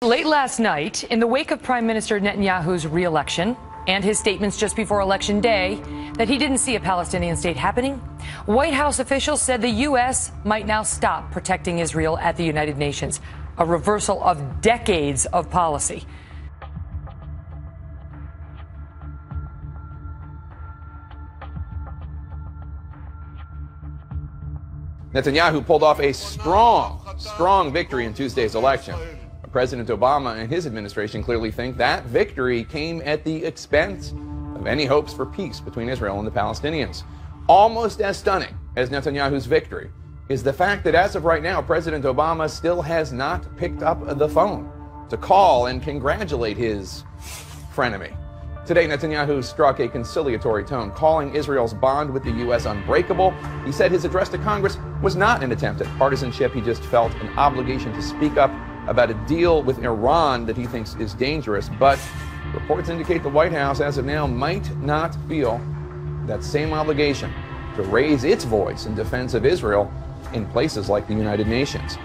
Late last night, in the wake of Prime Minister Netanyahu's re-election and his statements just before Election Day that he didn't see a Palestinian state happening, White House officials said the U.S. might now stop protecting Israel at the United Nations, a reversal of decades of policy. Netanyahu pulled off a strong victory in Tuesday's election. President Obama and his administration clearly think that victory came at the expense of any hopes for peace between Israel and the Palestinians. Almost as stunning as Netanyahu's victory is the fact that as of right now, President Obama still has not picked up the phone to call and congratulate his frenemy. Today, Netanyahu struck a conciliatory tone, calling Israel's bond with the U.S. unbreakable. He said his address to Congress was not an attempt at partisanship. He just felt an obligation to speak up about a deal with Iran that he thinks is dangerous. But reports indicate the White House, as of now, might not feel that same obligation to raise its voice in defense of Israel in places like the United Nations.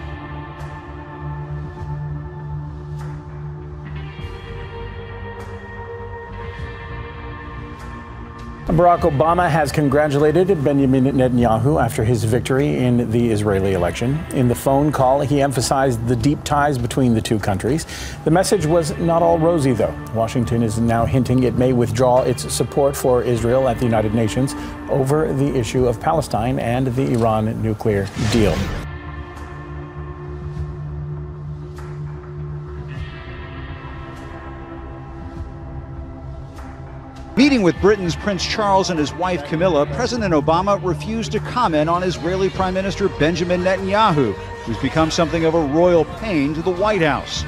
Barack Obama has congratulated Benjamin Netanyahu after his victory in the Israeli election. In the phone call, he emphasized the deep ties between the two countries. The message was not all rosy, though. Washington is now hinting it may withdraw its support for Israel at the United Nations over the issue of Palestine and the Iran nuclear deal. Meeting with Britain's Prince Charles and his wife Camilla, President Obama refused to comment on Israeli Prime Minister Benjamin Netanyahu, who's become something of a royal pain to the White House.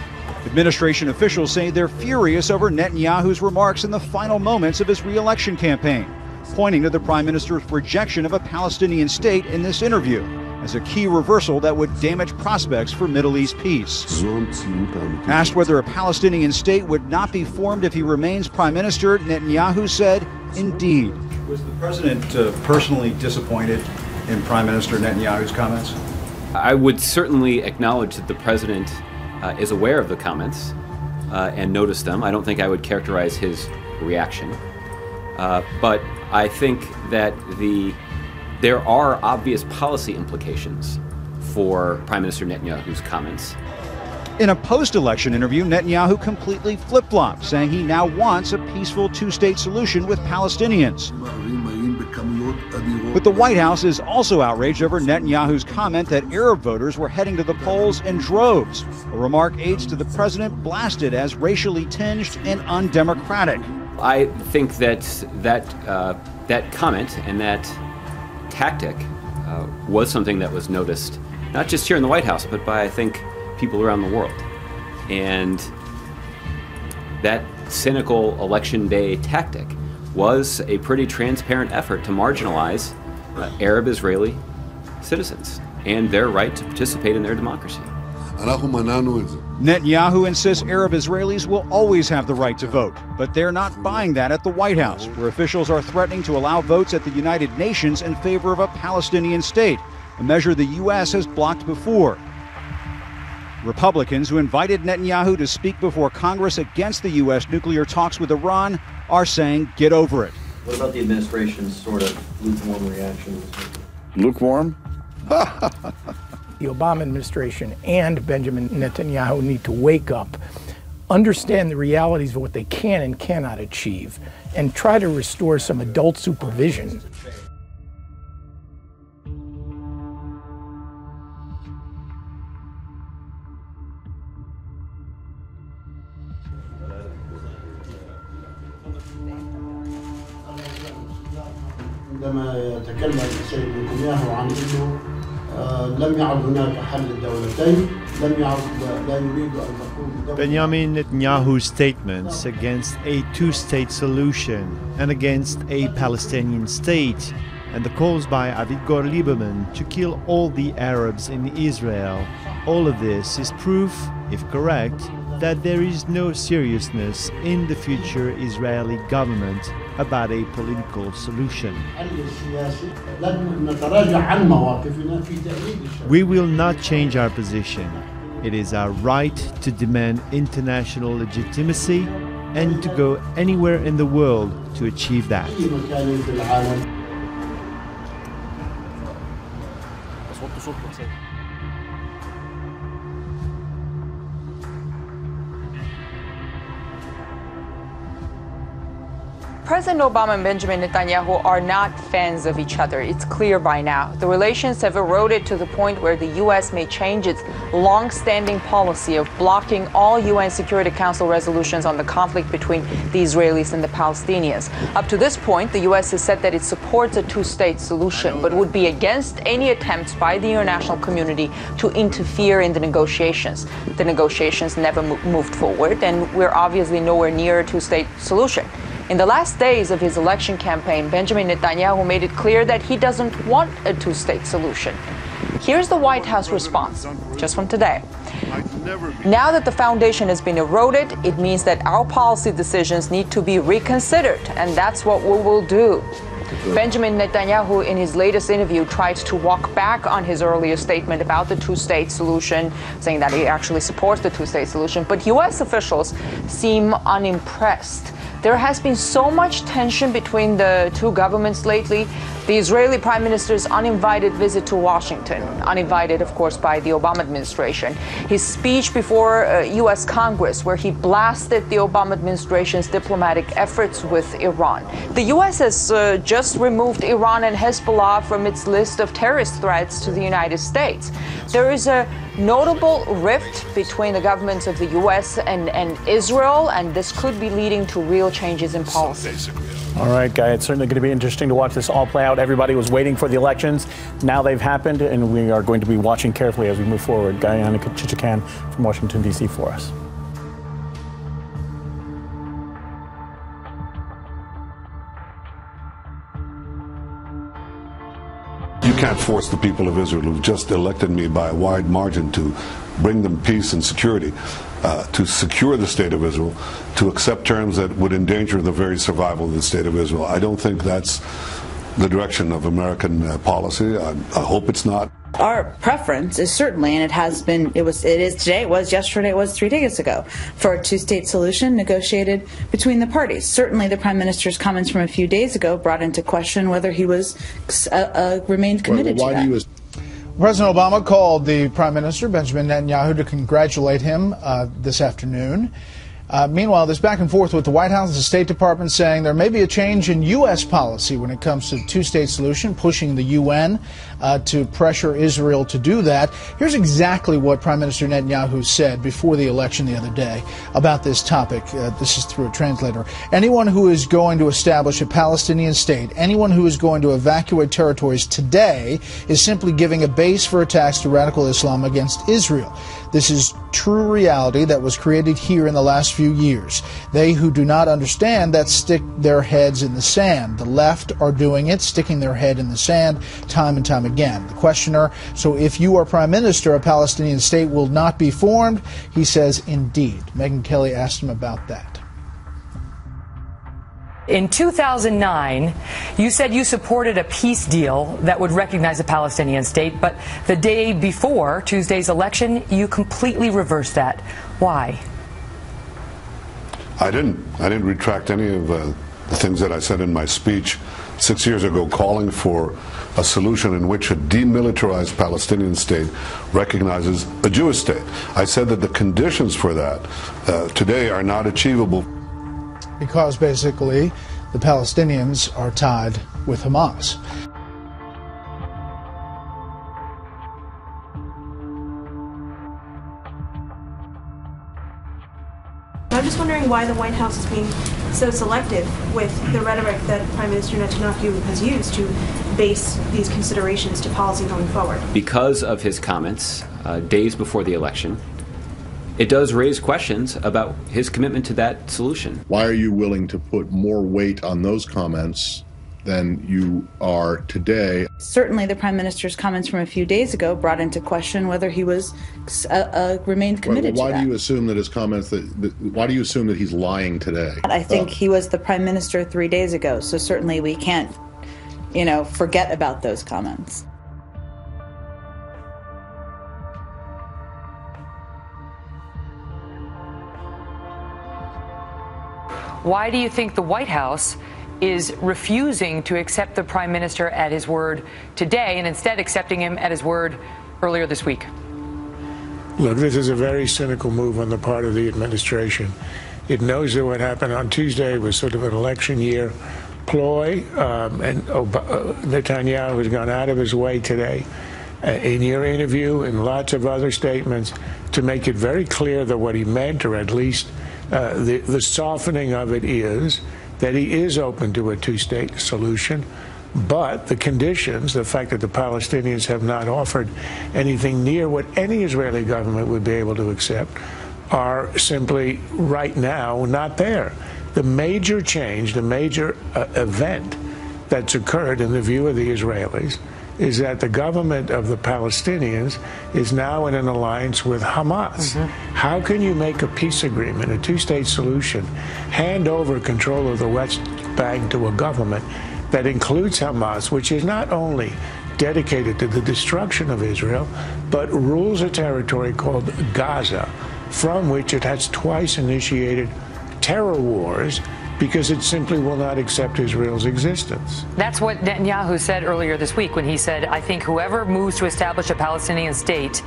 Administration officials say they're furious over Netanyahu's remarks in the final moments of his re-election campaign, pointing to the Prime Minister's rejection of a Palestinian state in this interview as a key reversal that would damage prospects for Middle East peace. Asked whether a Palestinian state would not be formed if he remains prime minister, Netanyahu said, indeed. Was the president personally disappointed in Prime Minister Netanyahu's comments? I would certainly acknowledge that the president is aware of the comments and noticed them. I don't think I would characterize his reaction. But I think that there are obvious policy implications for Prime Minister Netanyahu's comments. In a post-election interview, Netanyahu completely flip-flopped, saying he now wants a peaceful two-state solution with Palestinians. But the White House is also outraged over Netanyahu's comment that Arab voters were heading to the polls in droves, a remark aides to the president blasted as racially tinged and undemocratic. I think that comment and that tactic was something that was noticed, not just here in the White House, but by, I think, people around the world. And that cynical election day tactic was a pretty transparent effort to marginalize Arab-Israeli citizens and their right to participate in their democracy. Netanyahu insists Arab Israelis will always have the right to vote, but they're not buying that at the White House, where officials are threatening to allow votes at the United Nations in favor of a Palestinian state, a measure the U.S. has blocked before. Republicans who invited Netanyahu to speak before Congress against the U.S. nuclear talks with Iran are saying, get over it. What about the administration's sort of lukewarm reaction? Lukewarm? The Obama administration and Benjamin Netanyahu need to wake up, understand the realities of what they can and cannot achieve, and try to restore some adult supervision. عندما يتكلم السيد نتنياهو عن انه لم يعد هناك حل للدولتين لم يعد لا يريد ان تقوم Benjamin Netanyahu's statements against a two-state solution and against a Palestinian state, and the calls by Avigdor Lieberman to kill all the Arabs in Israel, all of this is proof, if correct, that there is no seriousness in the future Israeli government about a political solution. We will not change our position It is our right to demand international legitimacy and to go anywhere in the world to achieve that. President Obama and Benjamin Netanyahu are not fans of each other. It's clear by now. The relations have eroded to the point where the U.S. may change its long-standing policy of blocking all UN Security Council resolutions on the conflict between the Israelis and the Palestinians. Up to this point, the U.S. has said that it supports a two-state solution, but would be against any attempts by the international community to interfere in the negotiations. The negotiations never moved forward, and we're obviously nowhere near a two-state solution. In the last days of his election campaign, Benjamin Netanyahu made it clear that he doesn't want a two-state solution. Here's the White House response, just from today. Now that the foundation has been eroded, it means that our policy decisions need to be reconsidered, and that's what we will do. Benjamin Netanyahu, in his latest interview, tried to walk back on his earlier statement about the two-state solution, saying that he actually supports the two-state solution, but U.S. officials seem unimpressed. There has been so much tension between the two governments lately. The Israeli Prime Minister's uninvited visit to Washington, uninvited, of course, by the Obama administration. His speech before U.S. Congress, where he blasted the Obama administration's diplomatic efforts with Iran. The U.S. has just removed Iran and Hezbollah from its list of terrorist threats to the United States. There is a notable rift between the governments of the U.S. and Israel, and this could be leading to real changes in policy. All right, Guy, it's certainly going to be interesting to watch this all play out. Everybody was waiting for the elections. Now they've happened, and we are going to be watching carefully as we move forward. Guyana Chichikan from Washington, D.C. for us. You can't force the people of Israel, who've just elected me by a wide margin to bring them peace and security, to secure the state of Israel, to accept terms that would endanger the very survival of the state of Israel. I don't think that's the direction of American policy. I hope it's not. Our preference is certainly, and it has been, it is today, it was yesterday, it was 3 days ago, for a two-state solution negotiated between the parties. Certainly the Prime Minister's comments from a few days ago brought into question whether he was remained committed to that. President Obama called the Prime Minister, Benjamin Netanyahu, to congratulate him this afternoon. Meanwhile, there's back and forth with the White House and the State Department saying there may be a change in U.S. policy when it comes to the two-state solution, pushing the UN to pressure Israel to do that. Here's exactly what Prime Minister Netanyahu said before the election the other day about this topic. This is through a translator. Anyone who is going to establish a Palestinian state, anyone who is going to evacuate territories today is simply giving a base for attacks to radical Islam against Israel. This is true reality that was created here in the last few years. They who do not understand that stick their heads in the sand. The left are doing it, sticking their head in the sand time and time again. The questioner, so if you are Prime Minister, a Palestinian state will not be formed? He says, indeed. Megyn Kelly asked him about that. In 2009, you said you supported a peace deal that would recognize a Palestinian state, but the day before Tuesday's election, you completely reversed that. Why? I didn't retract any of the things that I said in my speech 6 years ago, calling for a solution in which a demilitarized Palestinian state recognizes a Jewish state. I said that the conditions for that today are not achievable. Because basically the Palestinians are tied with Hamas. I'm just wondering why the White House is being so selective with the rhetoric that Prime Minister Netanyahu has used to base these considerations to policy going forward. Because of his comments days before the election, it does raise questions about his commitment to that solution. Why are you willing to put more weight on those comments than you are today? Certainly the Prime Minister's comments from a few days ago brought into question whether he was remained committed to that. Why do you assume that his comments, why do you assume that he's lying today? I think he was the Prime Minister 3 days ago, so certainly we can't, forget about those comments. Why do you think the White House is refusing to accept the prime minister at his word today and instead accepting him at his word earlier this week? Look, this is a very cynical move on the part of the administration. It knows that what happened on Tuesday was sort of an election year ploy, and Netanyahu has gone out of his way today in your interview and lots of other statements to make it very clear that what he meant, or at least the softening of it, is that he is open to a two-state solution. But the conditions, the fact that the Palestinians have not offered anything near what any Israeli government would be able to accept, are simply right now not there. The major change, the major event that's occurred in the view of the Israelis is that the government of the Palestinians is now in an alliance with Hamas. How can you make a peace agreement, a two-state solution, hand over control of the West Bank to a government that includes Hamas, which is not only dedicated to the destruction of Israel, but rules a territory called Gaza, from which it has twice initiated terror wars because it simply will not accept Israel's existence. That's what Netanyahu said earlier this week when he said, I think whoever moves to establish a Palestinian state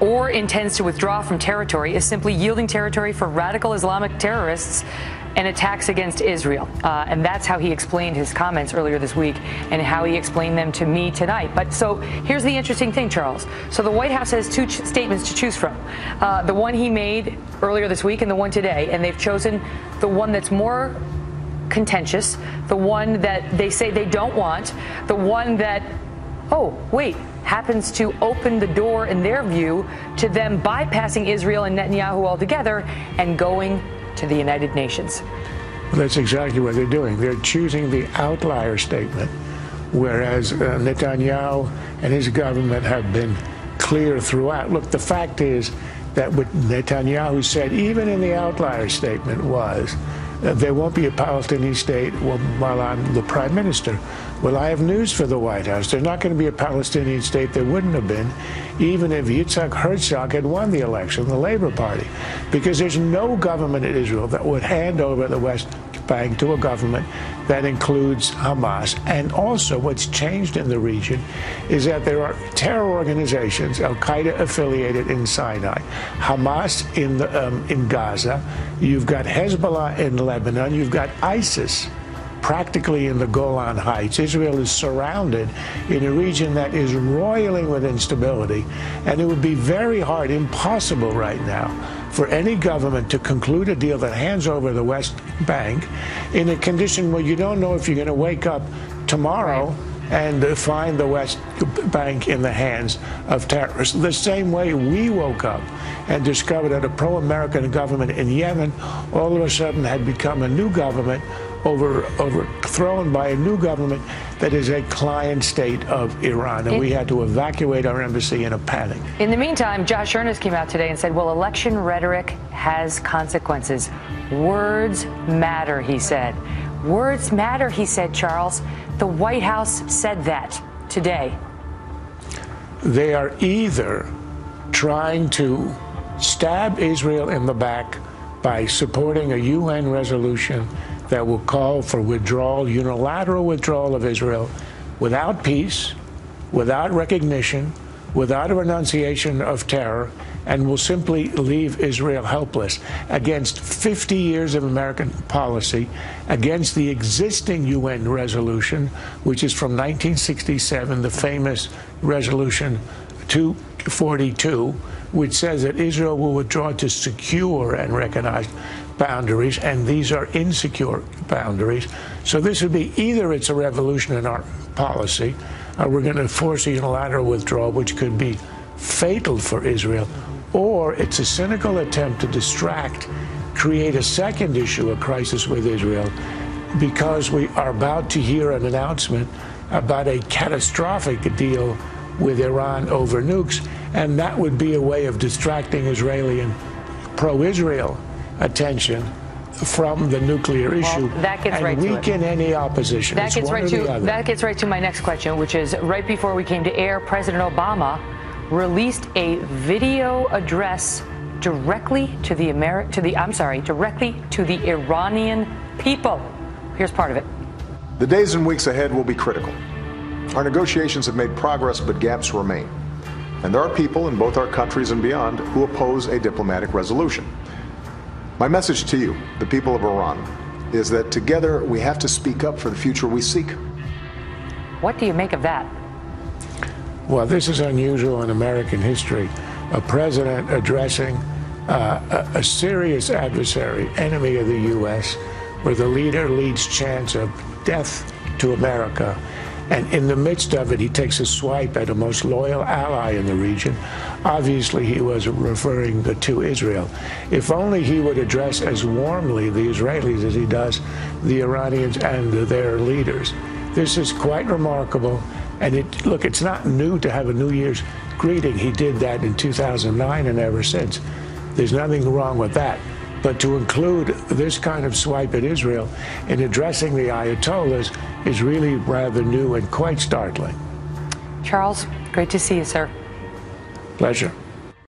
or intends to withdraw from territory is simply yielding territory for radical Islamic terrorists and attacks against Israel. And that's how he explained his comments earlier this week and how he explained them to me tonight. But so here's the interesting thing, Charles. So the White House has two statements to choose from. The one he made earlier this week and the one today. And they've chosen the one that's more contentious, the one that they say they don't want, the one that, oh, wait, happens to open the door, in their view, to them bypassing Israel and Netanyahu altogether and going to the United Nations. Well, that's exactly what they're doing. They're choosing the outlier statement, whereas Netanyahu and his government have been clear throughout. Look, the fact is that what Netanyahu said, even in the outlier statement, was there won't be a Palestinian state while I'm the prime minister. Well, I have news for the White House. There's not going to be a Palestinian state. There wouldn't have been, even if Yitzhak Herzog had won the election, the Labor Party, because there's no government in Israel that would hand over the West Bank to a government that includes Hamas. And also what's changed in the region is that there are terror organizations, Al-Qaeda affiliated in Sinai, Hamas in Gaza, you've got Hezbollah in Lebanon, you've got ISIS practically in the Golan Heights. Israel is surrounded in a region that is roiling with instability, and it would be very hard, impossible right now, for any government to conclude a deal that hands over the West Bank in a condition where you don't know if you're going to wake up tomorrow and find the West Bank in the hands of terrorists. The same way we woke up and discovered that a pro-American government in Yemen all of a sudden had become a new government, overthrown by a new government that is a client state of Iran, and we had to evacuate our embassy in a panic. In the meantime, Josh Earnest came out today and said, well, election rhetoric has consequences. Words matter, he said. Words matter, he said, Charles. The White House said that today. They are either trying to stab Israel in the back by supporting a UN resolution that will call for withdrawal, unilateral withdrawal of Israel without peace, without recognition, without a renunciation of terror, and will simply leave Israel helpless against 50 years of American policy, against the existing UN resolution, which is from 1967, the famous resolution 242, which says that Israel will withdraw to secure and recognized boundaries, and these are insecure boundaries. So this would be either it's a revolution in our policy, or we're going to force a unilateral withdrawal, which could be fatal for Israel, or it's a cynical attempt to distract, create a second issue, a crisis with Israel, because we are about to hear an announcement about a catastrophic deal with Iran over nukes, and that would be a way of distracting Israeli and pro-Israel attention from the nuclear issue and weaken any opposition. That gets right to my next question, which is right before we came to air, President Obama released a video address directly to the Iranian people. Here's part of it. The days and weeks ahead will be critical. Our negotiations have made progress, but gaps remain. And there are people in both our countries and beyond who oppose a diplomatic resolution. My message to you, the people of Iran, is that together we have to speak up for the future we seek. What do you make of that? Well, this is unusual in American history. A president addressing a serious adversary, enemy of the U.S., where the leader leads chants of death to America. And in the midst of it, he takes a swipe at a most loyal ally in the region. Obviously, he was referring to Israel. If only he would address as warmly the Israelis as he does the Iranians and their leaders. This is quite remarkable. And look, it's not new to have a New Year's greeting. He did that in 2009 and ever since. There's nothing wrong with that. But to include this kind of swipe at Israel in addressing the Ayatollahs is really rather new and quite startling. Charles, great to see you, sir. Pleasure.